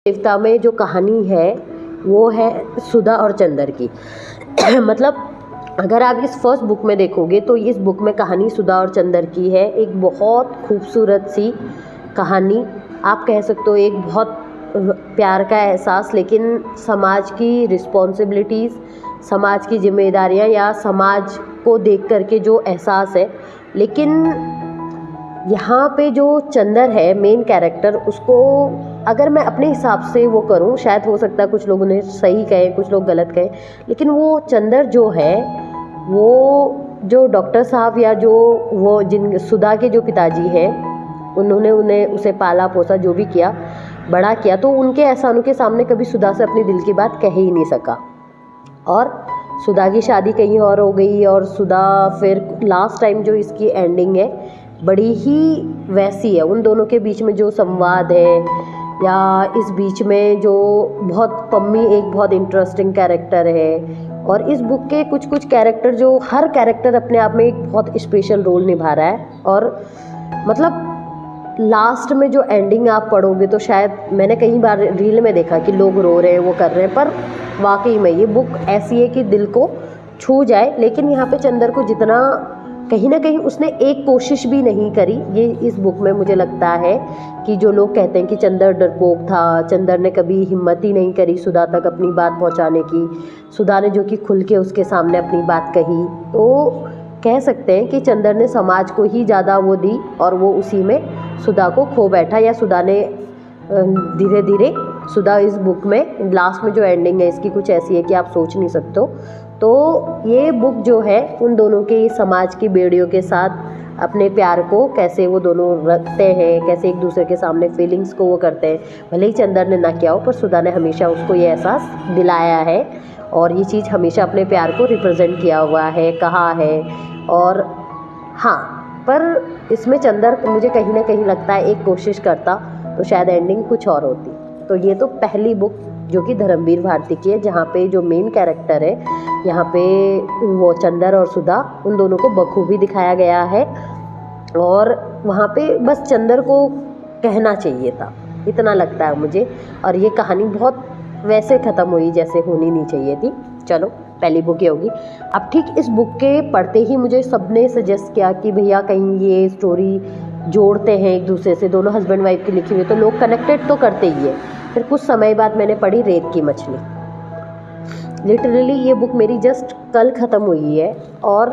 देवता में जो कहानी है वो है सुधा और चंदर की। मतलब अगर आप इस फर्स्ट बुक में देखोगे तो इस बुक में कहानी सुधा और चंदर की है। एक बहुत खूबसूरत सी कहानी, आप कह सकते हो एक बहुत प्यार का एहसास, लेकिन समाज की रिस्पॉन्सिबिलिटीज़, समाज की जिम्मेदारियां या समाज को देख करके जो एहसास है। लेकिन यहाँ पे जो चंदर है मेन कैरेक्टर, उसको अगर मैं अपने हिसाब से वो करूँ, शायद हो सकता है कुछ लोग उन्हें सही कहें कुछ लोग गलत कहें, लेकिन वो चंदर जो है वो जो डॉक्टर साहब या जो वो जिन सुधा के जो पिताजी हैं, उन्होंने उसे पाला पोसा जो भी किया, बड़ा किया, तो उनके एहसानों के सामने कभी सुधा से अपने दिल की बात कह ही नहीं सका। और सुधा की शादी कहीं और हो गई और सुधा फिर लास्ट टाइम जो इसकी एंडिंग है बड़ी ही वैसी है। उन दोनों के बीच में जो संवाद है या इस बीच में जो बहुत पम्मी एक बहुत इंटरेस्टिंग कैरेक्टर है, और इस बुक के कुछ कुछ कैरेक्टर जो हर कैरेक्टर अपने आप में एक बहुत स्पेशल रोल निभा रहा है। और मतलब लास्ट में जो एंडिंग आप पढ़ोगे तो शायद मैंने कई बार रील में देखा कि लोग रो रहे हैं वो कर रहे हैं, पर वाकई में ये बुक ऐसी है कि दिल को छू जाए। लेकिन यहाँ पे चंदर को जितना कहीं ना कहीं उसने एक कोशिश भी नहीं करी, ये इस बुक में मुझे लगता है कि जो लोग कहते हैं कि चंदर डरपोक था, चंदर ने कभी हिम्मत ही नहीं करी सुधा तक अपनी बात पहुंचाने की, सुधा ने जो कि खुल के उसके सामने अपनी बात कही, तो कह सकते हैं कि चंदर ने समाज को ही ज़्यादा वो दी और वो उसी में सुधा को खो बैठा। या सुधा ने धीरे धीरे सुधा इस बुक में लास्ट में जो एंडिंग है इसकी कुछ ऐसी है कि आप सोच नहीं सकते हो। तो ये बुक जो है उन दोनों के समाज की बेड़ियों के साथ अपने प्यार को कैसे वो दोनों रखते हैं, कैसे एक दूसरे के सामने फीलिंग्स को वो करते हैं। भले ही चंदर ने ना किया हो, पर सुधा ने हमेशा उसको ये एहसास दिलाया है और ये चीज़ हमेशा अपने प्यार को रिप्रेजेंट किया हुआ है, कहा है। और हाँ, पर इसमें चंदर मुझे कहीं ना कहीं लगता है एक कोशिश करता तो शायद एंडिंग कुछ और होती। तो ये तो पहली बुक जो कि धर्मवीर भारती की है, जहाँ पे जो मेन कैरेक्टर है यहाँ पे वो चंदर और सुधा, उन दोनों को बखूबी दिखाया गया है। और वहाँ पे बस चंदर को कहना चाहिए था, इतना लगता है मुझे। और ये कहानी बहुत वैसे ख़त्म हुई जैसे होनी नहीं चाहिए थी। चलो, पहली बुक ये होगी। अब ठीक इस बुक के पढ़ते ही मुझे सबने सजेस्ट किया कि भैया कहीं ये स्टोरी जोड़ते हैं एक दूसरे से, दोनों हस्बैंड वाइफ की लिखी हुई, तो लोग कनेक्टेड तो करते ही है। फिर कुछ समय बाद मैंने पढ़ी रेत की मछली। लिटरली ये बुक मेरी जस्ट कल ख़त्म हुई है और